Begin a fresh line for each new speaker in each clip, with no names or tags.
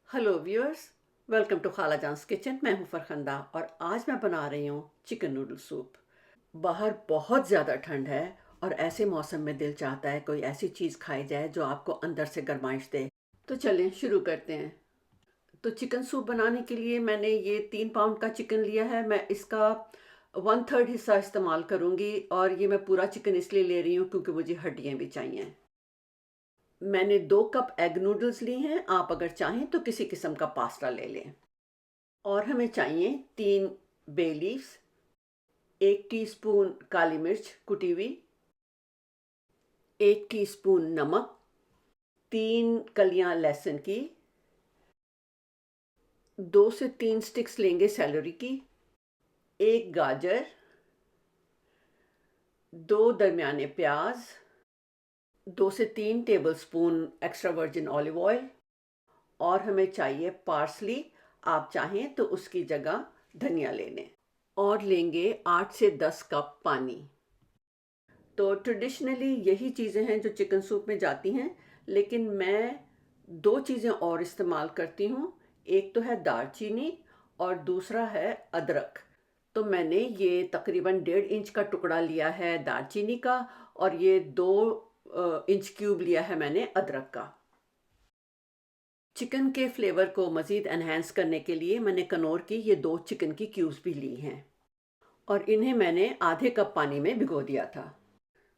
Hello viewers. Welcome to खाला जानस kitchen. मैं हूं फरखंदा और आज मैं बना रही हूं चिकन नूडल सूप। बाहर बहुत ज़्यादा ठंड है और ऐसे मौसम में दिल चाहता है कोई ऐसी चीज़ खाई जाए जो आपको अंदर से गर्माइश दे। तो चलें शुरू करते हैं। तो चिकन सूप बनाने के लिए मैंने ये 3 पाउंड का चिकन लिया है। मैं इसका 1/3 हिस्सा इस्तेमाल करूँगी और ये मैं पूरा चिकन इसलिए ले रही हूँ क्योंकि मुझे हड्डियाँ भी चाहिए। मैंने 2 कप एग नूडल्स लिए हैं। आप अगर चाहें तो किसी किस्म का पास्ता ले लें। और हमें चाहिए 3 बे लीव्स, 1 टीस्पून काली मिर्च कुटी हुई, 1 टीस्पून नमक, 3 कलियां लहसुन की, 2 से 3 स्टिक्स लेंगे सेलरी की, 1 गाजर, 2 दरमियाने प्याज, 2 से 3 table spoon extra virgin olive oil और हमें चाहिए पार्सली। आप चाहें तो उसकी जगह धनिया ले लें। और लेंगे 8 से 10 कप पानी। तो ट्रेडिशनली यही चीज़ें हैं जो चिकन सूप में जाती हैं, लेकिन मैं 2 चीज़ें और इस्तेमाल करती हूँ। एक तो है दालचीनी और दूसरा है अदरक। तो मैंने ये तकरीबन 1.5 इंच का टुकड़ा लिया है दालचीनी का और ये 2 इंच क्यूब लिया है मैंने अदरक का। चिकन के फ्लेवर को मज़ीद एनहेंस करने के लिए मैंने कनौर की ये 2 चिकन की क्यूब्स भी ली हैं और इन्हें मैंने आधे कप पानी में भिगो दिया था।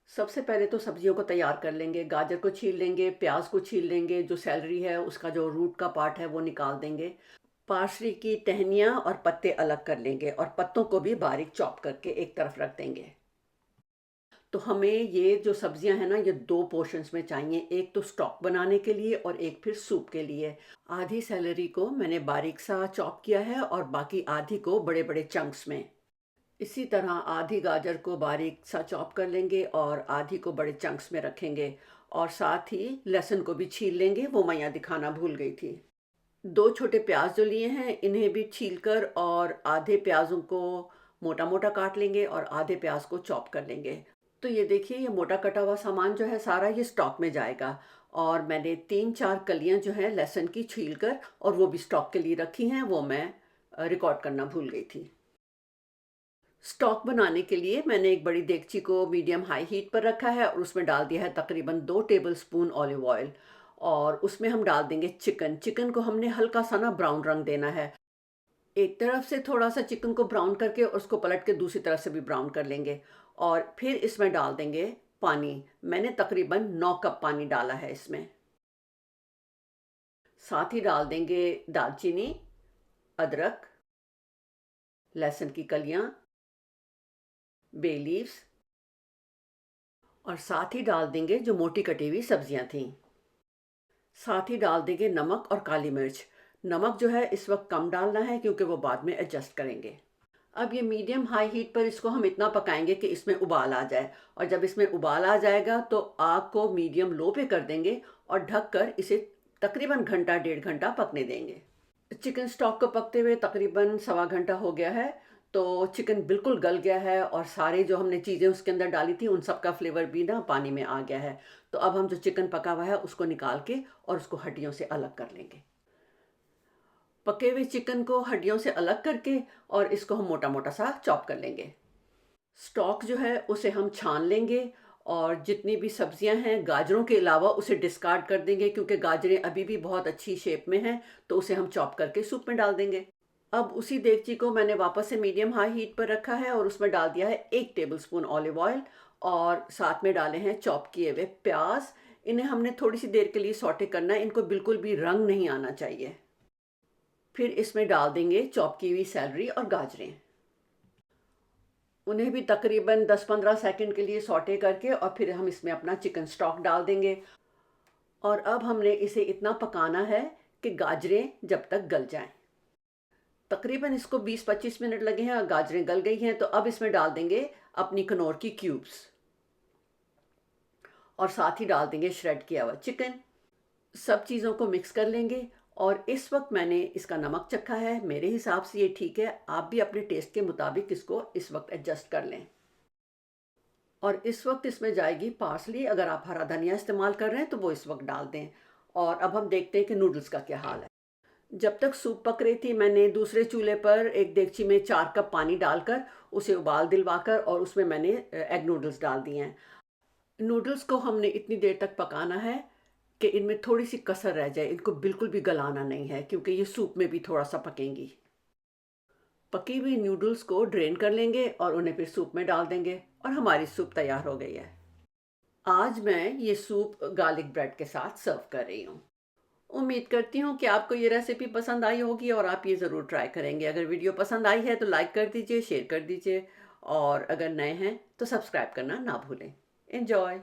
सबसे पहले तो सब्जियों को तैयार कर लेंगे। गाजर को छील लेंगे, प्याज को छील लेंगे, जो सैलरी है उसका जो रूट का पार्ट है वो निकाल देंगे। पार्सली की टहनियाँ और पत्ते अलग कर लेंगे और पत्तों को भी बारीक चॉप करके एक तरफ रख देंगे। तो हमें ये जो सब्जियां हैं ना, ये 2 पोर्शंस में चाहिए। एक तो स्टॉक बनाने के लिए और एक फिर सूप के लिए। आधी सैलरी को मैंने बारीक सा चॉप किया है और बाकी आधी को बड़े बड़े चंक्स में। इसी तरह आधी गाजर को बारीक सा चॉप कर लेंगे और आधी को बड़े चंक्स में रखेंगे और साथ ही लहसुन को भी छील लेंगे, वो मैं यहाँ दिखाना भूल गई थी। 2 छोटे प्याज जो लिए हैं इन्हें भी छीलकर और आधे प्याजों को मोटा मोटा काट लेंगे और आधे प्याज को चॉप कर लेंगे। तो ये देखिए, ये मोटा कटा हुआ सामान जो है सारा ये स्टॉक में जाएगा। और मैंने 3-4 कलियां जो हैं लहसुन की छील कर और वो भी स्टॉक के लिए रखी हैं, वो मैं रिकॉर्ड करना भूल गई थी। स्टॉक बनाने के लिए मैंने एक बड़ी देगची को मीडियम हाई हीट पर रखा है और उसमें डाल दिया है तकरीबन 2 टेबल स्पून ऑलिव ऑयल। और उसमें हम डाल देंगे चिकन। चिकन को हमने हल्का सा ना ब्राउन रंग देना है। एक तरफ से थोड़ा सा चिकन को ब्राउन करके और उसको पलट के दूसरी तरफ से भी ब्राउन कर लेंगे। और फिर इसमें डाल देंगे पानी। मैंने तकरीबन 9 कप पानी डाला है इसमें। साथ ही डाल देंगे दालचीनी, अदरक, लहसुन की कलियां, बे लीव्स और साथ ही डाल देंगे जो मोटी कटी हुई सब्जियां थीं। साथ ही डाल देंगे नमक और काली मिर्च। नमक जो है इस वक्त कम डालना है क्योंकि वो बाद में एडजस्ट करेंगे। अब ये मीडियम हाई हीट पर इसको हम इतना पकाएंगे कि इसमें उबाल आ जाए। और जब इसमें उबाल आ जाएगा तो आग को मीडियम लो पे कर देंगे और ढककर इसे तकरीबन घंटा 1.5 घंटा पकने देंगे। चिकन स्टॉक को पकते हुए तकरीबन सवा घंटा हो गया है। तो चिकन बिल्कुल गल गया है और सारी जो हमने चीज़ें उसके अंदर डाली थी उन सब का फ्लेवर भी ना पानी में आ गया है। तो अब हम जो चिकन पका हुआ है उसको निकाल के और उसको हड्डियों से अलग कर लेंगे। पके हुए चिकन को हड्डियों से अलग करके और इसको हम मोटा मोटा सा चॉप कर लेंगे। स्टॉक जो है उसे हम छान लेंगे और जितनी भी सब्जियां हैं गाजरों के अलावा उसे डिस्कार्ड कर देंगे क्योंकि गाजरें अभी भी बहुत अच्छी शेप में हैं। तो उसे हम चॉप करके सूप में डाल देंगे। अब उसी देगची को मैंने वापस से मीडियम हाई हीट पर रखा है और उसमें डाल दिया है 1 टेबल स्पून ऑलिव ऑयल और साथ में डाले हैं चॉप किए हुए प्याज। इन्हें हमने थोड़ी सी देर के लिए सौटे करना है, इनको बिल्कुल भी रंग नहीं आना चाहिए। फिर इसमें डाल देंगे चॉप की हुई सैलरी और गाजरें। उन्हें भी तकरीबन 10-15 सेकंड के लिए सौटे करके और फिर हम इसमें अपना चिकन स्टॉक डाल देंगे। और अब हमने इसे इतना पकाना है कि गाजरें जब तक गल जाएं। तकरीबन इसको 20-25 मिनट लगे हैं और गाजरें गल गई हैं। तो अब इसमें डाल देंगे अपनी कनौर की क्यूब्स और साथ ही डाल देंगे श्रेड किया हुआ चिकन। सब चीज़ों को मिक्स कर लेंगे और इस वक्त मैंने इसका नमक चखा है। मेरे हिसाब से ये ठीक है। आप भी अपने टेस्ट के मुताबिक इसको इस वक्त एडजस्ट कर लें। और इस वक्त इसमें जाएगी पार्सली। अगर आप हरा धनिया इस्तेमाल कर रहे हैं तो वो इस वक्त डाल दें। और अब हम देखते हैं कि नूडल्स का क्या हाल है। जब तक सूप पक रही थी मैंने दूसरे चूल्हे पर एक देगची में 4 कप पानी डालकर उसे उबाल दिलवाकर और उसमें मैंने एग नूडल्स डाल दिए हैं। नूडल्स को हमने इतनी देर तक पकाना है कि इनमें थोड़ी-सी कसर रह जाए, इनको बिल्कुल भी गलाना नहीं है क्योंकि ये सूप में भी थोड़ा-सा पकेंगी। पकी हुई नूडल्स को ड्रेन कर लेंगे और उन्हें फिर सूप में डाल देंगे और हमारी सूप तैयार हो गई है। आज मैं ये सूप गार्लिक ब्रेड के साथ सर्व कर रही हूँ। उम्मीद करती हूँ कि आपको ये रेसिपी पसंद आई होगी और आप ये ज़रूर ट्राई करेंगे। अगर वीडियो पसंद आई है तो लाइक कर दीजिए, शेयर कर दीजिए और अगर नए हैं तो सब्सक्राइब करना ना भूलें। एन्जॉय!